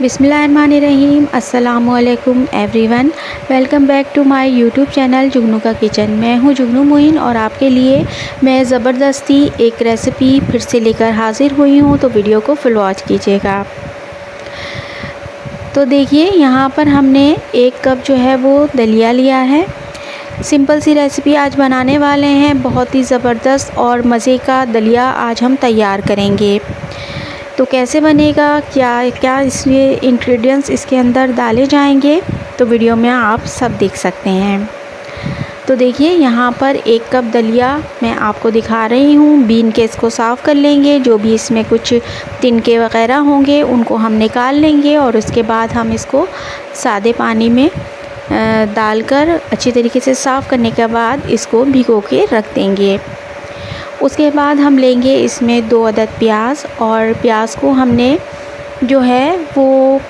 बिस्मिल्लाहिर्रहमानिर्रहीम। अस्सलामुअलैकुम everyone, welcome back to my YouTube channel Jugnu का किचन। मैं हूं जुगनू मोइन और आपके लिए मैं ज़बरदस्ती एक रेसिपी फिर से लेकर हाज़िर हुई हूं, तो वीडियो को फुल वॉच कीजिएगा। तो देखिए, यहाँ पर हमने 1 कप जो है वो दलिया लिया है। सिंपल सी रेसिपी आज बनाने वाले हैं, बहुत ही ज़बरदस्त और मज़े का दलिया आज हम तैयार करेंगे। तो कैसे बनेगा, क्या क्या इसमें इंग्रेडिएंट्स इसके अंदर डाले जाएंगे, तो वीडियो में आप सब देख सकते हैं। तो देखिए, यहाँ पर 1 कप दलिया मैं आपको दिखा रही हूँ। बीन के इसको साफ़ कर लेंगे, जो भी इसमें कुछ तिनके वग़ैरह होंगे उनको हम निकाल लेंगे और उसके बाद हम इसको सादे पानी में डालकर अच्छी तरीके से साफ़ करने के बाद इसको भिगो के रख देंगे। उसके बाद हम लेंगे इसमें 2 अदद प्याज, और प्याज को हमने जो है वो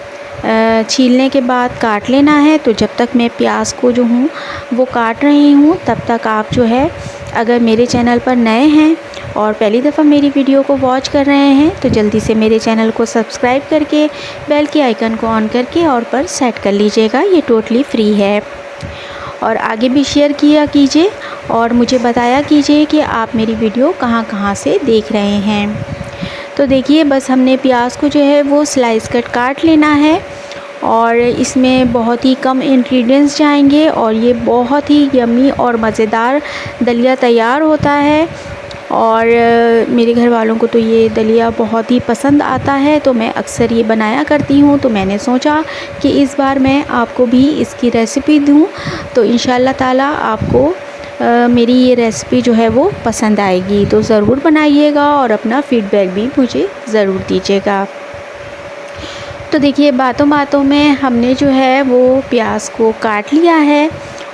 छीलने के बाद काट लेना है। तो जब तक मैं प्याज को जो हूँ वो काट रही हूँ, तब तक आप जो है, अगर मेरे चैनल पर नए हैं और पहली दफ़ा मेरी वीडियो को वॉच कर रहे हैं, तो जल्दी से मेरे चैनल को सब्सक्राइब करके बेल के आइकन को ऑन करके और पर सेट कर लीजिएगा। ये टोटली फ्री है। और आगे भी शेयर किया कीजिए और मुझे बताया कीजिए कि आप मेरी वीडियो कहाँ कहाँ से देख रहे हैं। तो देखिए, बस हमने प्याज को जो है वो स्लाइस कट काट लेना है और इसमें बहुत ही कम इंग्रेडिएंट्स जाएंगे और ये बहुत ही यम्मी और मज़ेदार दलिया तैयार होता है। और मेरे घर वालों को तो ये दलिया बहुत ही पसंद आता है, तो मैं अक्सर ये बनाया करती हूँ। तो मैंने सोचा कि इस बार मैं आपको भी इसकी रेसिपी दूँ, तो इंशाल्लाह ताला आपको मेरी ये रेसिपी जो है वो पसंद आएगी। तो ज़रूर बनाइएगा और अपना फ़ीडबैक भी मुझे ज़रूर दीजिएगा। तो देखिए, बातों बातों में हमने जो है वो प्याज को काट लिया है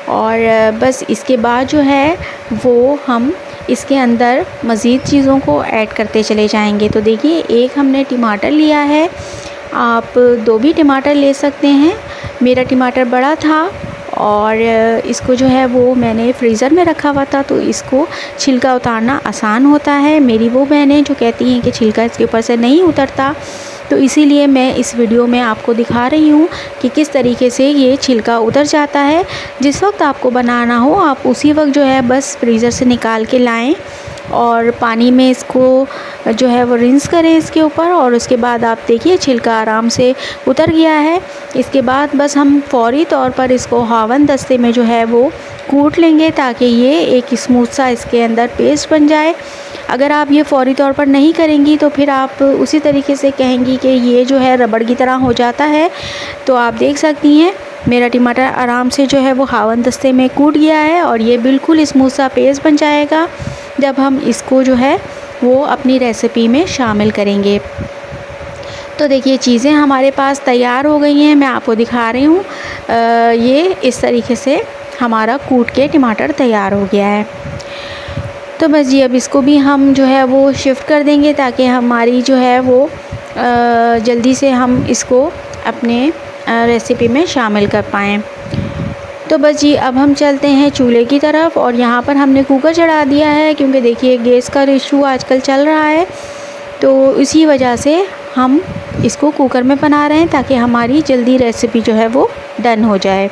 और बस इसके बाद जो है वो हम इसके अंदर मज़ीद चीज़ों को ऐड करते चले जाएंगे। तो देखिए, 1 हमने टमाटर लिया है, आप 2 भी टमाटर ले सकते हैं। मेरा टमाटर बड़ा था और इसको जो है वो मैंने फ्रीज़र में रखा हुआ था, तो इसको छिलका उतारना आसान होता है। मेरी वो बहनें जो कहती हैं कि छिलका इसके ऊपर से नहीं उतरता, तो इसीलिए मैं इस वीडियो में आपको दिखा रही हूँ कि किस तरीके से ये छिलका उतर जाता है। जिस वक्त आपको बनाना हो, आप उसी वक्त जो है बस फ्रीज़र से निकाल के लाएं और पानी में इसको जो है वो रिंस करें इसके ऊपर, और उसके बाद आप देखिए छिलका आराम से उतर गया है। इसके बाद बस हम फ़ौरी तौर पर इसको हावन दस्ते में जो है वो कूट लेंगे, ताकि ये एक स्मूथ सा इसके अंदर पेस्ट बन जाए। अगर आप ये फ़ौरी तौर पर नहीं करेंगी तो फिर आप उसी तरीके से कहेंगी कि ये जो है रबड़ की तरह हो जाता है। तो आप देख सकती हैं, मेरा टमाटर आराम से जो है वो हावन दस्ते में कूट गया है और ये बिल्कुल स्मूथ सा पेस्ट बन जाएगा जब हम इसको जो है वो अपनी रेसिपी में शामिल करेंगे। तो देखिए, चीज़ें हमारे पास तैयार हो गई हैं, मैं आपको दिखा रही हूँ। ये इस तरीके से हमारा कूट के टमाटर तैयार हो गया है। तो बस जी, अब इसको भी हम जो है वो शिफ्ट कर देंगे, ताकि हमारी जो है वो जल्दी से हम इसको अपने रेसिपी में शामिल कर पाएँ। तो बस जी, अब हम चलते हैं चूल्हे की तरफ और यहाँ पर हमने कुकर चढ़ा दिया है, क्योंकि देखिए गैस का इशू आजकल चल रहा है, तो इसी वजह से हम इसको कुकर में बना रहे हैं ताकि हमारी जल्दी रेसिपी जो है वो डन हो जाए।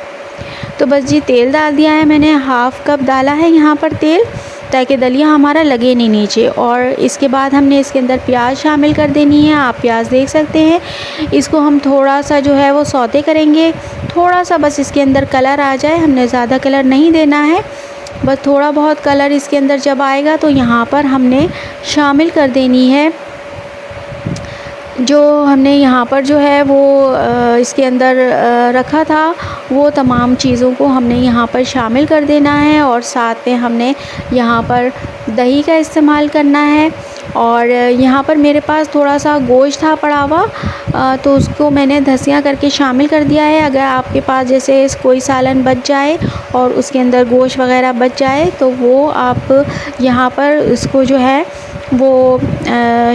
तो बस जी, तेल डाल दिया है मैंने, 1/2 कप डाला है यहाँ पर तेल, ताकि दलिया हमारा लगे नहीं नीचे। और इसके बाद हमने इसके अंदर प्याज शामिल कर देनी है। आप प्याज देख सकते हैं, इसको हम थोड़ा सा जो है वो सौते करेंगे, थोड़ा सा बस इसके अंदर कलर आ जाए, हमने ज़्यादा कलर नहीं देना है, बस थोड़ा बहुत कलर इसके अंदर जब आएगा तो यहाँ पर हमने शामिल कर देनी है जो हमने यहाँ पर जो है वो इसके अंदर रखा था, वो तमाम चीज़ों को हमने यहाँ पर शामिल कर देना है। और साथ में हमने यहाँ पर दही का इस्तेमाल करना है। और यहाँ पर मेरे पास थोड़ा सा गोश्त था पड़ा हुआ, तो उसको मैंने धसियाँ करके शामिल कर दिया है। अगर आपके पास जैसे कोई सालन बच जाए और उसके अंदर गोश्त वगैरह बच जाए, तो वो आप यहाँ पर इसको जो है वो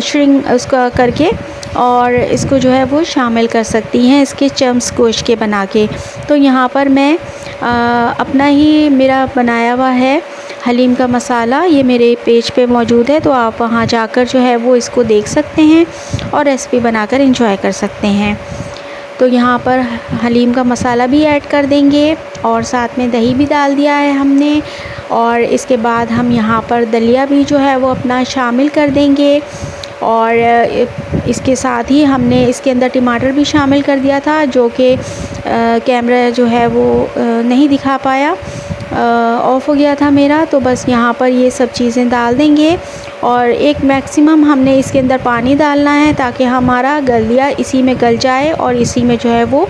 श्रिंक उसका करके और इसको जो है वो शामिल कर सकती हैं, इसके चम्स गोश्त के बना के। तो यहाँ पर मैं अपना ही मेरा बनाया हुआ है हलीम का मसाला, ये मेरे पेज पे मौजूद है, तो आप वहाँ जाकर जो है वो इसको देख सकते हैं और रेसिपी बनाकर एंजॉय कर सकते हैं। तो यहाँ पर हलीम का मसाला भी ऐड कर देंगे और साथ में दही भी डाल दिया है हमने। और इसके बाद हम यहाँ पर दलिया भी जो है वो अपना शामिल कर देंगे। और इसके साथ ही हमने इसके अंदर टमाटर भी शामिल कर दिया था, जो कि कैमरा जो है वो नहीं दिखा पाया, ऑफ़ हो गया था मेरा। तो बस यहाँ पर ये सब चीज़ें डाल देंगे और एक मैक्सिमम हमने इसके अंदर पानी डालना है ताकि हमारा दलिया इसी में गल जाए और इसी में जो है वो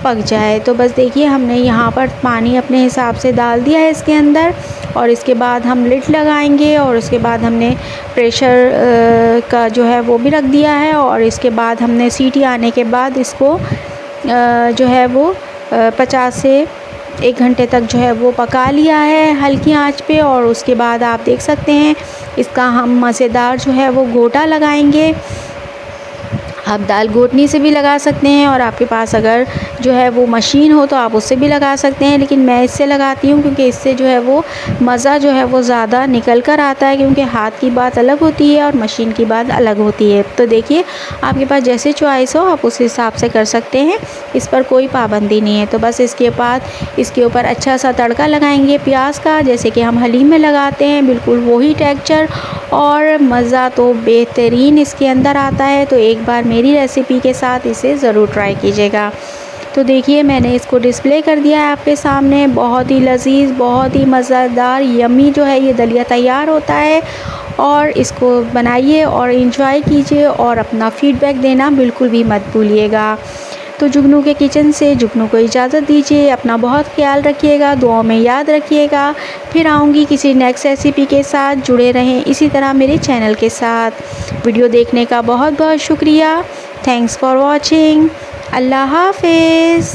पक जाए। तो बस देखिए हमने यहाँ पर पानी अपने हिसाब से डाल दिया है इसके अंदर और इसके बाद हम लिड लगाएंगे और उसके बाद हमने प्रेशर का जो है वो भी रख दिया है। और इसके बाद हमने सीटी आने के बाद इसको जो है वो 50 से 1 घंटे तक जो है वो पका लिया है हल्की आंच पे। और उसके बाद आप देख सकते हैं इसका हम मज़ेदार जो है वो गोटा लगाएंगे। आप दाल घोटनी से भी लगा सकते हैं और आपके पास अगर जो है वो मशीन हो तो आप उससे भी लगा सकते हैं, लेकिन मैं इससे लगाती हूँ क्योंकि इससे जो है वो मज़ा जो है वो ज़्यादा निकल कर आता है, क्योंकि हाथ की बात अलग होती है और मशीन की बात अलग होती है। तो देखिए आपके पास जैसे चॉइस हो आप उस हिसाब से कर सकते हैं, इस पर कोई पाबंदी नहीं है। तो बस इसके बाद इसके ऊपर अच्छा सा तड़का लगाएंगे प्याज का, जैसे कि हम हलीम में लगाते हैं, बिल्कुल वही टेक्सचर और मज़ा तो बेहतरीन इसके अंदर आता है। तो एक बार मेरी रेसिपी के साथ इसे ज़रूर ट्राई कीजिएगा। तो देखिए मैंने इसको डिस्प्ले कर दिया है आपके सामने। बहुत ही लजीज, बहुत ही मज़ेदार, यम्मी जो है ये दलिया तैयार होता है। और इसको बनाइए और इन्जॉय कीजिए और अपना फ़ीडबैक देना बिल्कुल भी मत भूलिएगा। तो जुगनू के किचन से जुगनू को इजाज़त दीजिए। अपना बहुत ख्याल रखिएगा, दुआओं में याद रखिएगा। फिर आऊँगी किसी नेक्स्ट रेसिपी के साथ। जुड़े रहें इसी तरह मेरे चैनल के साथ। वीडियो देखने का बहुत बहुत शुक्रिया। Thanks for watching. अल्लाह हाफ़िज़।